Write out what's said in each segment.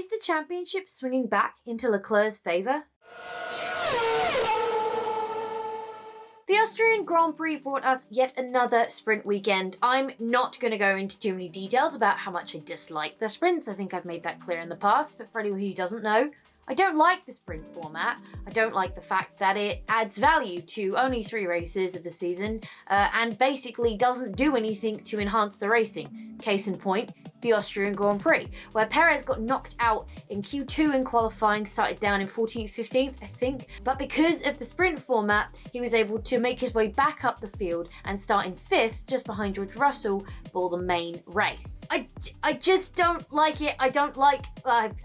Is the championship swinging back into Leclerc's favour? The Austrian Grand Prix brought us yet another sprint weekend. I'm not going to go into too many details about how much I dislike the sprints. I think I've made that clear in the past, but for anyone who doesn't know, I don't like the sprint format. I don't like the fact that it adds value to only 3 races of the season and basically doesn't do anything to enhance the racing. Case in point, the Austrian Grand Prix, where Perez got knocked out in Q2 in qualifying, started down in 14th, 15th, I think. But because of the sprint format, he was able to make his way back up the field and start in 5th, just behind George Russell, for the main race. I just don't like it. I don't like... I'm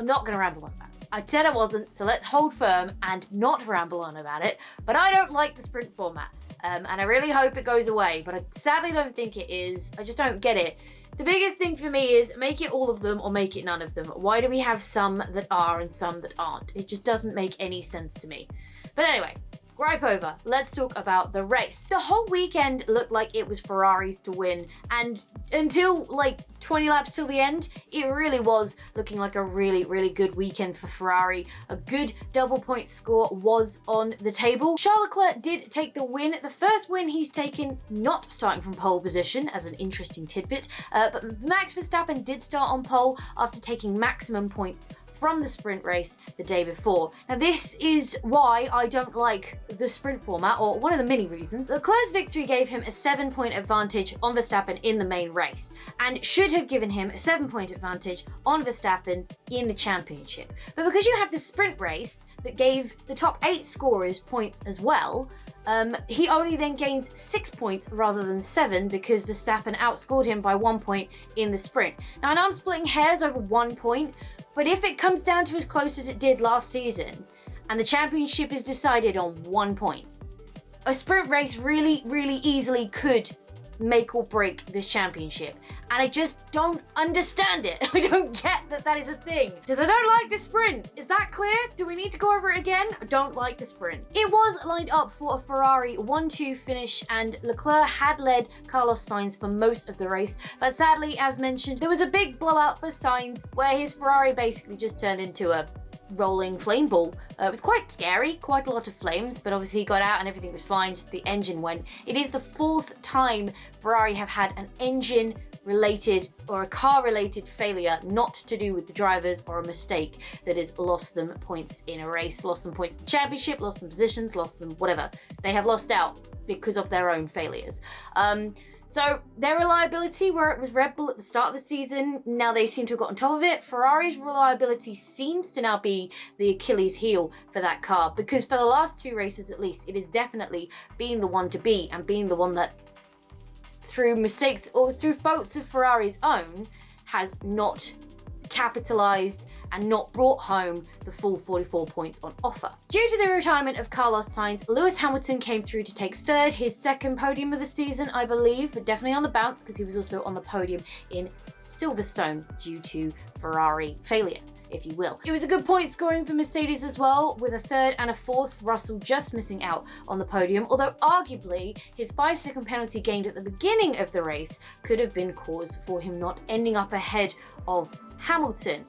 not going to ramble on about it. I said I wasn't, so let's hold firm and not ramble on about it. But I don't like the sprint format, and I really hope it goes away, but I sadly don't think it is. I just don't get it. The biggest thing for me is make it all of them or make it none of them. Why do we have some that are and some that aren't? It just doesn't make any sense to me. But anyway, gripe over. Let's talk about the race. The whole weekend looked like it was Ferrari's to win, and until like 20 laps till the end, it really was looking like a really good weekend for Ferrari. A good double point score was on the table. Charles Leclerc did take the win. The first win he's taken not starting from pole position, as an interesting tidbit, but Max Verstappen did start on pole after taking maximum points from the sprint race the day before. Now this is why I don't like the sprint format, or one of the many reasons. Leclerc's victory gave him a 7-point advantage on Verstappen in the main race, and should have given him a 7-point advantage on Verstappen in the championship. But because you have the sprint race that gave the top 8 scorers points as well, he only then gains 6 points rather than 7 because Verstappen outscored him by 1 point in the sprint. Now I know I'm splitting hairs over 1 point, but if it comes down to as close as it did last season, and the championship is decided on 1 point, a sprint race really easily could make or break this championship. And I just don't understand it. I don't get that that is a thing. Because I don't like the sprint. Is that clear? Do we need to go over it again? I don't like the sprint. It was lined up for a Ferrari 1-2 finish, and Leclerc had led Carlos Sainz for most of the race. But sadly, as mentioned, there was a big blowout for Sainz where his Ferrari basically just turned into a rolling flame ball. It was quite scary, quite a lot of flames, but obviously he got out and everything was fine, just the engine went. It is the 4th time Ferrari have had an engine related or a car related failure, not to do with the drivers or a mistake, that has lost them points in a race, lost them points in the championship, lost them positions, lost them whatever. They have lost out because of their own failures. So their reliability, where it was Red Bull at the start of the season, now they seem to have got on top of it. Ferrari's reliability seems to now be the Achilles heel for that car, because for the last 2 races at least, it has definitely been the one to beat, and being the one that, through mistakes or through faults of Ferrari's own, has not capitalised and not brought home the full 44 points on offer. Due to the retirement of Carlos Sainz, Lewis Hamilton came through to take 3rd, his 2nd podium of the season, I believe, but definitely on the bounce because he was also on the podium in Silverstone due to Ferrari failure, if you will. It was a good point scoring for Mercedes as well, with a 3rd and a 4th, Russell just missing out on the podium, although arguably his 5-second penalty gained at the beginning of the race could have been cause for him not ending up ahead of Hamilton.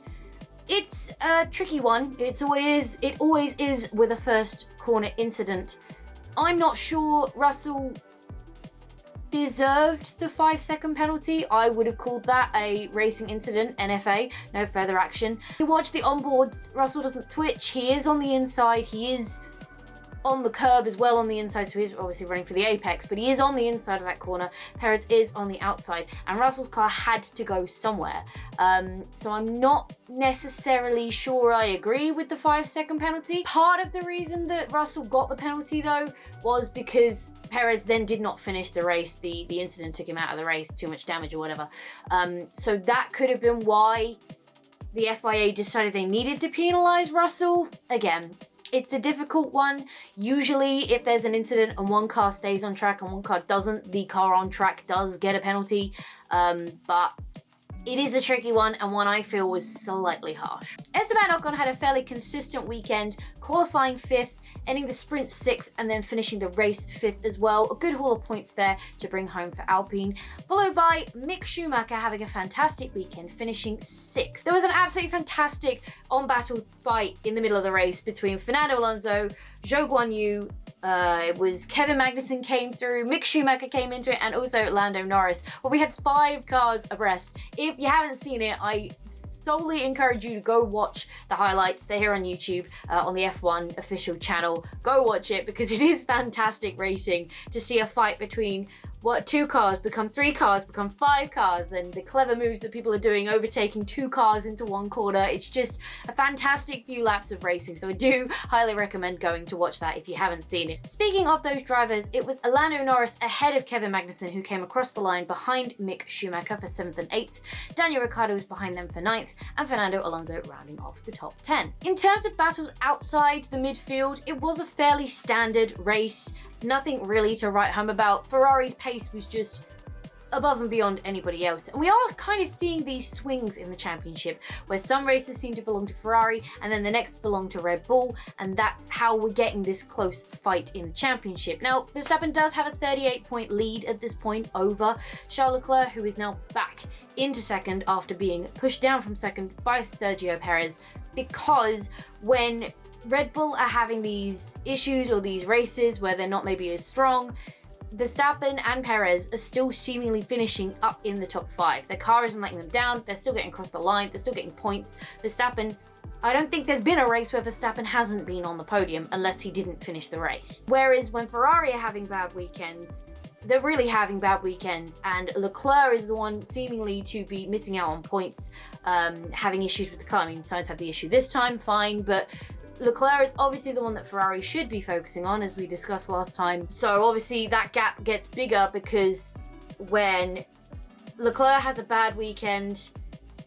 It's a tricky one. It always is with a first corner incident. I'm not sure Russell deserved the 5-second penalty. I would have called that a racing incident, NFA, no further action. You watch the onboards, Russell doesn't twitch. He is on the inside. He is on the curb as well on the inside, so he's obviously running for the apex, but he is on the inside of that corner. Perez is on the outside, and Russell's car had to go somewhere. So I'm not necessarily sure I agree with the 5-second penalty. Part of the reason that Russell got the penalty though was because Perez then did not finish the race. The incident took him out of the race, too much damage or whatever. So that could have been why the FIA decided they needed to penalise Russell. Again, it's a difficult one. Usually if there's an incident and one car stays on track and one car doesn't, the car on track does get a penalty. But It is a tricky one, and one I feel was slightly harsh. Esteban Ocon had a fairly consistent weekend, qualifying 5th, ending the sprint 6th, and then finishing the race 5th as well. A good haul of points there to bring home for Alpine, followed by Mick Schumacher having a fantastic weekend, finishing 6th. There was an absolutely fantastic on-battle fight in the middle of the race between Fernando Alonso, Zhou Guanyu, it was Kevin Magnussen came through, Mick Schumacher came into it, and also Lando Norris. Well, we had 5 cars abreast. If you haven't seen it, I solely encourage you to go watch the highlights. They're here on YouTube on the F1 official channel. Go watch it because it is fantastic racing to see a fight between 2 cars become 3 cars, become 5 cars, and the clever moves that people are doing, overtaking 2 cars into 1 corner. It's just a fantastic few laps of racing, so I do highly recommend going to watch that if you haven't seen it. Speaking of those drivers, it was Lando Norris ahead of Kevin Magnussen who came across the line behind Mick Schumacher for 7th and 8th. Daniel Ricciardo was behind them for 9th, and Fernando Alonso rounding off the top 10. In terms of battles outside the midfield, it was a fairly standard race. Nothing really to write home about. Ferrari's pace was just above and beyond anybody else. And we are kind of seeing these swings in the championship where some races seem to belong to Ferrari and then the next belong to Red Bull, and that's how we're getting this close fight in the championship. Now, Verstappen does have a 38-point lead at this point over Charles Leclerc, who is now back into 2nd after being pushed down from 2nd by Sergio Perez, because when Red Bull are having these issues or these races where they're not maybe as strong, Verstappen and Perez are still seemingly finishing up in the top 5. Their car isn't letting them down. They're still getting across the line. They're still getting points. Verstappen, I don't think there's been a race where Verstappen hasn't been on the podium unless he didn't finish the race. Whereas when Ferrari are having bad weekends, they're really having bad weekends, and Leclerc is the one seemingly to be missing out on points, having issues with the car. I mean, Sainz had the issue this time, fine, but Leclerc is obviously the one that Ferrari should be focusing on, as we discussed last time. So obviously that gap gets bigger because when Leclerc has a bad weekend,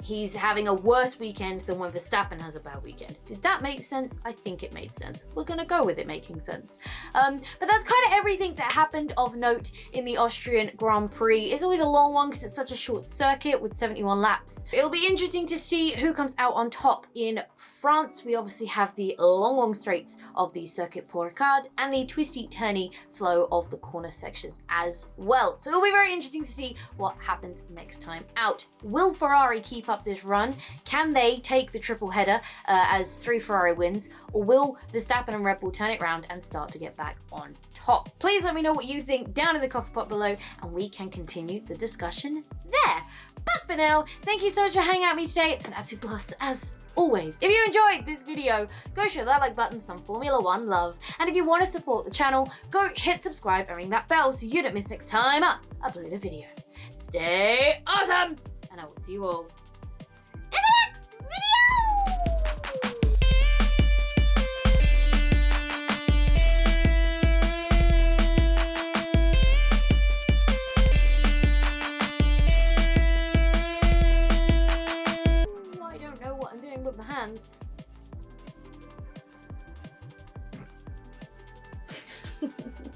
he's having a worse weekend than when Verstappen has a bad weekend. Did that make sense? I think it made sense. We're gonna go with it making sense. But that's kind of everything that happened of note in the Austrian Grand Prix. It's always a long one because it's such a short circuit with 71 laps. It'll be interesting to see who comes out on top in France. We obviously have the long straights of the Circuit Pour Ricard and the twisty-turny flow of the corner sections as well. So it'll be very interesting to see what happens next time out. Will Ferrari keep up this run? Can they take the triple header as 3 Ferrari wins, or will Verstappen and Red Bull turn it around and start to get back on top? Please let me know what you think down in the coffee pot below, and we can continue the discussion there. But for now, thank you so much for hanging out with me today. It's been an absolute blast as always. If you enjoyed this video, go show that like button some Formula 1 love. And if you want to support the channel, go hit subscribe and ring that bell so you don't miss next time I upload a video. Stay awesome, and I will see you all in the next video! I don't know what I'm doing with my hands.